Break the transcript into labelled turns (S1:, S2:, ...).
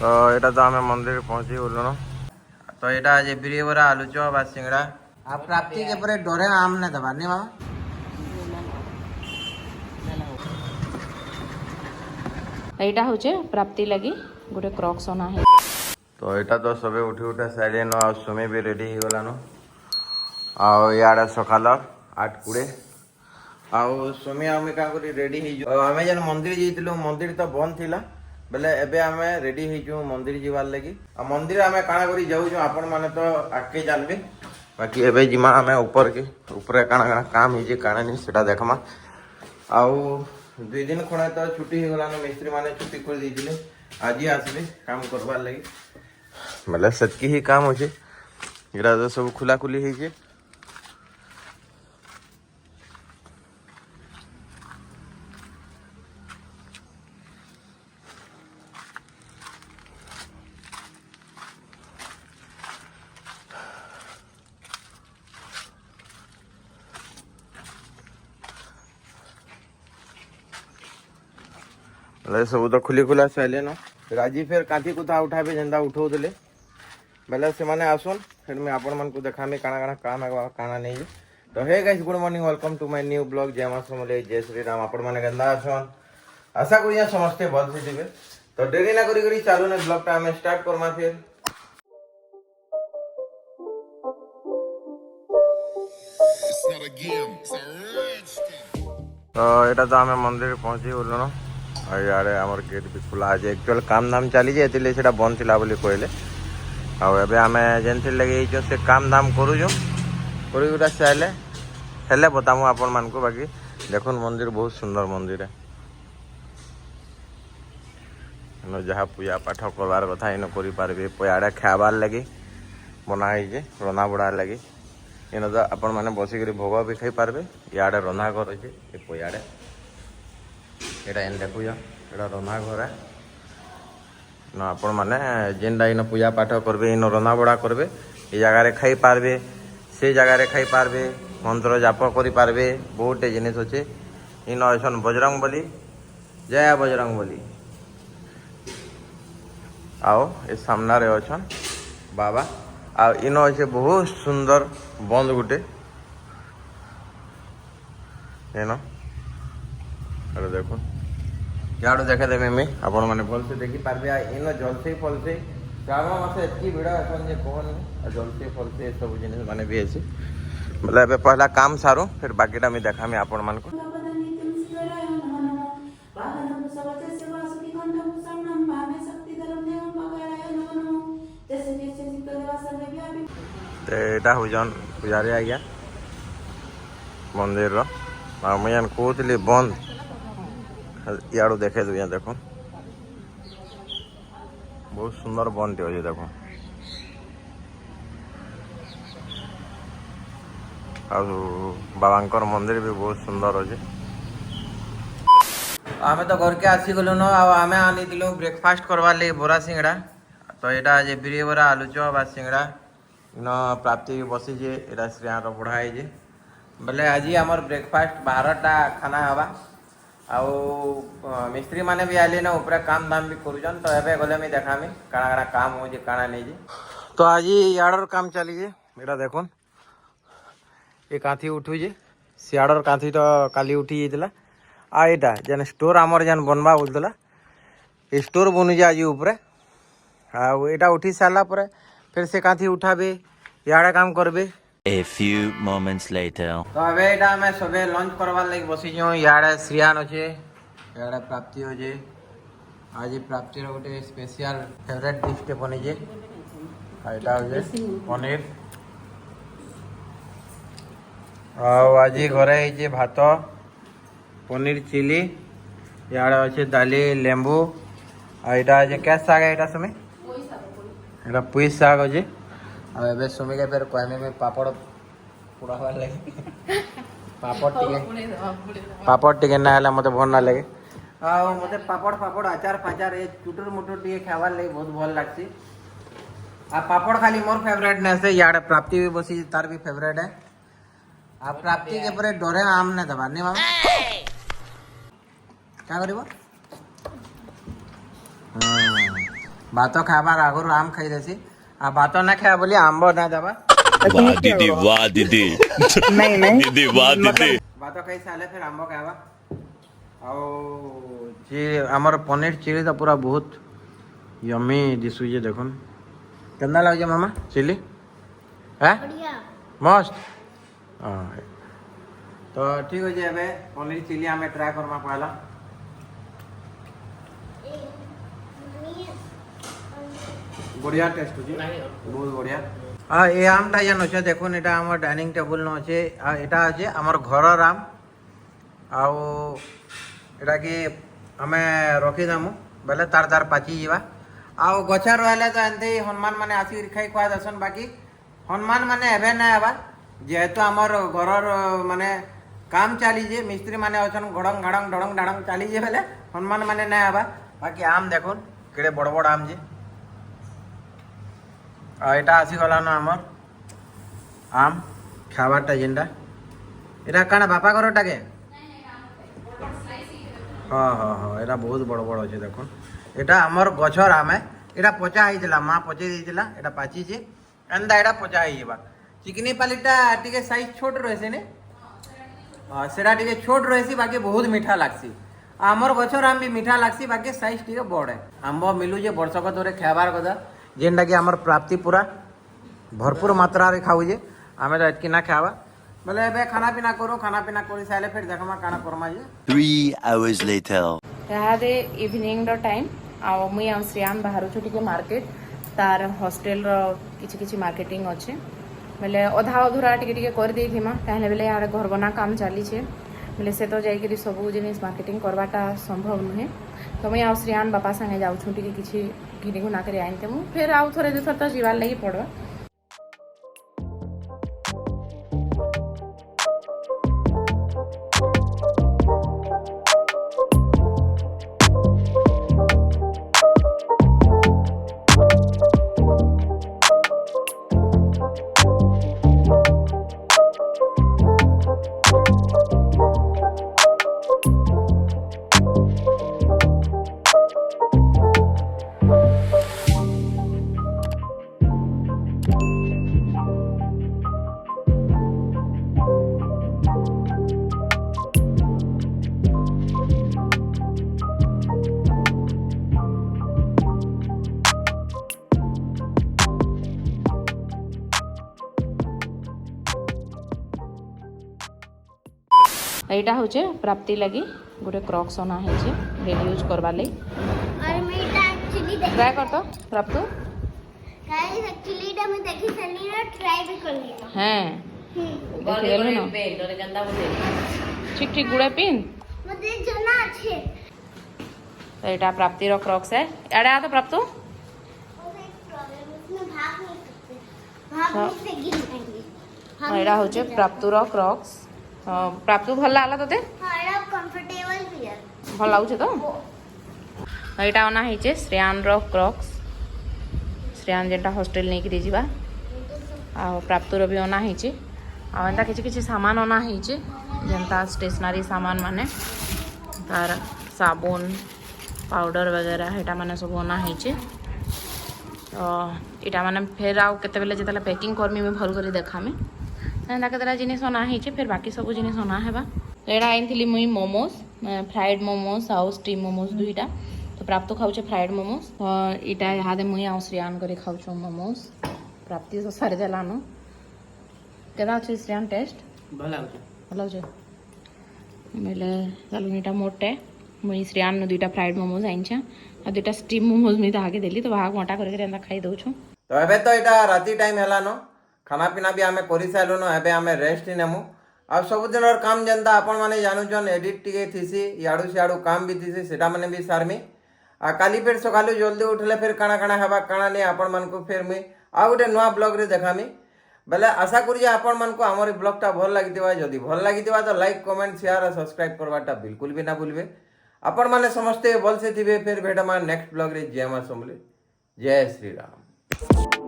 S1: तो यहाँ तो आम मंदिर पहुँची गलुन। तो यहाँ आज बिरी बरा आलू चप आ सिंगड़ा आ प्राप्ति के पर डरे आम नहीं दबार नहीं मामा
S2: एटा होचे प्राप्ति लगी गोटे क्रॉक्स अना है।
S1: तो यहाँ तो सबे उठी उठा सारे न आ सुमी भी रेडी हो गलान आड़े सकाल 8:20 आउ सुमी आम क्या रेडी आम जेन मंदिर जाइलु मंदिर तो बंद थिला बेले एबे आमे रेडी हो मंदिर जीवार लगी आ मंदिर आमे काଣା करी जाऊ आपण माने तो आके जानबे बाकी एबे जिमा आमे ऊपर के ऊपर काଣା काଣା काम हिजे काଣା नहीं सेटा देखमा आउ 2 दिन खणे तो छुट्टी हो गलान मिस्त्री माने छुट्टी कर दीजिले आज ही आसबे काम करबार लगी मतलब सतकी ही काम हो इरा तो सब खुला खुली है सब तो खुली खुला सैले न फिर आज फिर काठी कुथा उठाबे जेंदा उठो देले बेले से माने आसुन फिर मैं आपण मन को देखामी काना काना काम है काना नहीं तो hey guys good morning welcome to my new blog जय मां समले जय श्री राम आपण माने गंदा आसुन आशा करिया समस्त भल से दिबे तो देरी ना करी करी चालू ने ब्लॉग टा हमें स्टार्ट करमा फिर तो एटा तो हमें मंदिर पहुंची गलुन यारे आमर गेट भी खुला आज एक्चुअल काम धाम चली जाए से बंद थिला बोली कहले आबे आम जेन लगे से काम धाम करूँ कर सारे हेले बतामु आपण मान को बाकी देखुन मंदिर बहुत सुंदर मंदिर है जहाँ पूजा पाठ करवार कथा इन करें पयाड़े खाबार लगे बनाई रंधा बड़ा लगे इन तो आपण मैंने बसिक भोग भी खाई पार्बे इे रंधा घर अच्छे पयाड़े एटा एन देखुछ एटा रंधा घर है न आपण मैंने जेनटा इन पूजा पाठ करबे इन रंधा बड़ा करबे ये जगार खाई पार्बे से जगार खाई पार्बे मंत्र जाप करि पार्बे बहुत जिनिस अच्छे इन अछन बजरंग बली जय बजरंग बली आओ ये सामना रे अछन बाबा आ इन अच्छे बहुत सुंदर बंद गुटे एनो अरे देखो यार देखे देवे मैं आपण माने भल से देखी पारबे इन जलसे फल से श्रावण मास एतकी भिड़ अछन जे कोहन जलसे फल से सब जिनिस माने भी अछि मतलब पहला काम सारू फिर बाकीटा मैं देखामी आपण मान को एटा हो जान पुजारी आ गया मंदिर रो मुझे कहते बंद यार देखे दो देखो बहुत सुंदर बन टे अच्छे देखो बाबांकर मंदिर भी बहुत सुंदर अच्छे आमे तो घर के आसी गलु न आमे आनी ब्रेकफास्ट करवार लगे बोरा सिंगड़ा तो यहाँ आज बिरी बरा आलू चप आ सिंगड़ा इन प्राप्ति बसी यहाँ श्रेया बढ़ा है बोले आज आमर ब्रेकफास्ट 12टा खाना हवा आउ मिस्त्री माने भी आले ना ऊपर काम दाम भी करुचन तो एबे गले में देखामी काना काना काम हो जे काना नहीं जे तो आज याडर काम चली जे एटा देखुन ये कांथी उठू जे सियाडर कांथी तो काली उठी जेतला आ एटा जन स्टोर आमर जन बनबा बोलतला ये स्टोर बनु जे आज ऊपर आ एटा उठी साला पर फिर से कांथी उठाबे याडा काम करबे
S3: A few moments later.
S1: तो अबे एटा मैं सबे लंच करवार लगी बसी जो याडे श्रियान अच्छे याडे प्राप्ति हो जे आज प्राप्ति रो गोटे स्पेशल फेवरेट डिश टे बनी जे एटा हो जे पनीर आ आज घरे है जे भात पनीर चिली याडे अच्छे दाली लेंबू आ एटा जे क्या साग है एटा समय एटा पुई साग अच्छे अब एबे सुमी के फिर कहमे में पापड़ पुरावा लगे पापड़ टिके ना हला मते भल ना लगे आ मते पापड़ पापड़ अचार फाचार ए चुटुर मुटुर टिके खावार लगे बहुत भल लागसी आ पापड़ खाली मोर फेवरेट ने से यार प्राप्ति भी बसी तार भी फेवरेट है आ प्राप्ति के परे डरे आम ने दबा नहीं मामा क्या करिवो भात खाबार आगुर आम खाई देसी आ भात ना खाया बोली आंब ना देबा
S3: वाह दीदी वाह दीदी
S4: नहीं नहीं
S3: दीदी वाह दीदी
S1: भात खाई साले फिर आंब खावा ଆଉ ଯେ ଆମର ପନିର ଚିଲି ତ ପୁରା ବହୁତ ୟମି ଦିଶୁଛେ ଦେଖୁନ୍ କେନ୍ତା ଲାଗୁଛେ ମାମା ଚିଲି হ্যাঁ ମସ୍ତ ହଁ ତ ଠିକ୍ ଅଛେ ଏବେ ପନିର ଚିଲି ଆମେ ଟ୍ରାଏ କର୍ମା ପହେଲା बढ़िया टेस्ट होची बहुत बढ़िया ए आमटा जेन अच्छे देखुन एटा हमर डाइनिंग टेबल न अच्छे एटा अच्छे हमर घर आम आउ एटा कि हमें रखीदेमु बेले तार तार पाची जीवा आउ गछा रहले तो एनते हनुमान माने आसी खाई खुआ दसन बाकी हनुमान माने एबे ना आबा जेहेतु हमर घर माने काम चली जे मिस्त्री माने अछन घड़ंग घड़ंग ढड़ंग ढड़ंग चली जे बेले हनुमान माने ना आबा बाकी आम देखुन केड़े बड़ बड़ आम जे এটা আসিগলা না আমার আম খাবারটা যেটা এটা কানা বাপা ঘরটাকে হ্যাঁ হ্যাঁ হ্যাঁ এটা বহুত বড় বড় আছে দেখুন এটা আমার গছর আমে এটা পচা হয়েছিল মা পচে দিয়েছিল এটা পাচিছে এন্দা এটা পচা হয়ে যাবা চিকনি পালিটা টিকে সাইজ ছোট রয়েছে নে সেটা টিকে ছোট রয়েছে বাকি বহুত মিঠা লাগছি আমার গছর আম বি মিঠা লাগছি বাকি সাইজ টিকে বড় আম্ব মিলুছে বর্ষক ধরে খাবার কথা जेनटा कि आमर प्राप्ति पूरा भरपूर मात्रा रे खाऊजे आमे तो एतकी ना खावा बोले बे खाना पीना करो खाना पीना करी साले फिर देखमा काना करमा जे
S3: 3 hours later
S2: यादे इवनिंग रो टाइम आ मुई आ श्रियान बाहर छुटी के मार्केट तार हॉस्टल रो किछि किछि मार्केटिंग अच्छे बोले अधा अधूरा टिके टिके कर दे थिमा कहले बेले यार घर बना काम चाली छे बोले से तो जाई के सब जिनिस मार्केटिंग करवाटा संभव नुहे तो मुई आ श्रियान बापा संगे जाऊ छुटी के किछि घिनी गुना कर आनते मु फिर आउ थोड़े दुथर तो जीवार लगी पड़वा एटा होचे प्राप्ति लगी गोटे क्रॉक्स अना है डेली यूज करवा ले
S5: और मैं इटा एक्चुअली
S2: ट्राई कर तो प्राप्तु
S5: गाइस एक्चुअली इटा मैं देखि सनी रे ट्राई भी कर लिया
S2: हैं देख लेलो ना ठीक ठीक गुड़े पिन
S5: मुझे जना अच्छे
S2: तो एटा प्राप्ति रो क्रॉक्स है एड़ा आ तो प्राप्तु
S5: और एक प्रॉब्लम इसमें भाग नहीं सकते भाग से गिर जाएंगे
S2: एड़ा होचे प्राप्तु रो क्रॉक्स प्राप्तु भल लागला तते
S5: हां एड़ा कंफर्टेबल भी है
S2: भल लागुचे तो एटा अना हेचे श्रेयान रो क्रॉक्स श्रेयान जेटा हॉस्टल नै कि दिजिबा आ प्राप्तु रो भी अना हेचे आ एंता किछि किछि सामान अना हेचे जेंता स्टेशनरी सामान माने तार साबुन पाउडर वगैरह हेटा माने सब अना हेचे इटा माने फेर आउ केते बेले जेतला पैकिंग करमी में भल करी देखामे एंता केतरा जिनिस अना हेचे फिर बाकी सब जिनिस अना हेबा एड़ा आइनथिली मुई मोमोस फ्राइड मोमोस आउ स्टीम मोमोस दुईटा तो प्राप्त खाऊचे फ्राइड मोमोस इटा यादे मुई आउ श्रियान करे खाऊछो मोमोस प्राप्ति तो सारे देलानो केदा अछि श्रियान टेस्ट भल होचे मेले चालू इटा मोटे मुई श्रियान दुईटा फ्राइड मोमोस आइनछा आ दुईटा स्टीम मोमोस मी आगे देली तो भाग मोटा करके एंता खाई दउछु
S1: तो एबे तो एटा राती टाइम हेलानो खाना पीना भी आमे करि साइलुनो एबे आमे रेस्ट नेमु आ सब दिन काम जनता आपण माने जानुचन एडिट टिके थीसी याडू सियाडू काम भी थीसी सेटा माने भी सारमी आ काली फेर सकालू जल्दी उठले फिर काना काना हेबा काना नै आपण मन को फिर मुई आ गोटे नुआ ब्लॉग रे देखामी बेले आशा करी जे आपण मन को हमर ब्लॉगटा भल लागितिबा जदी भल लागितिबा तो लाइक कमेंट शेयर और सब्सक्राइब करवाटा बिल्कुल भी ना भूलबे आपण माने समस्ते भल से थिबे फिर भेटमा नेक्स्ट ब्लॉग रे जय मां समले जय श्री राम।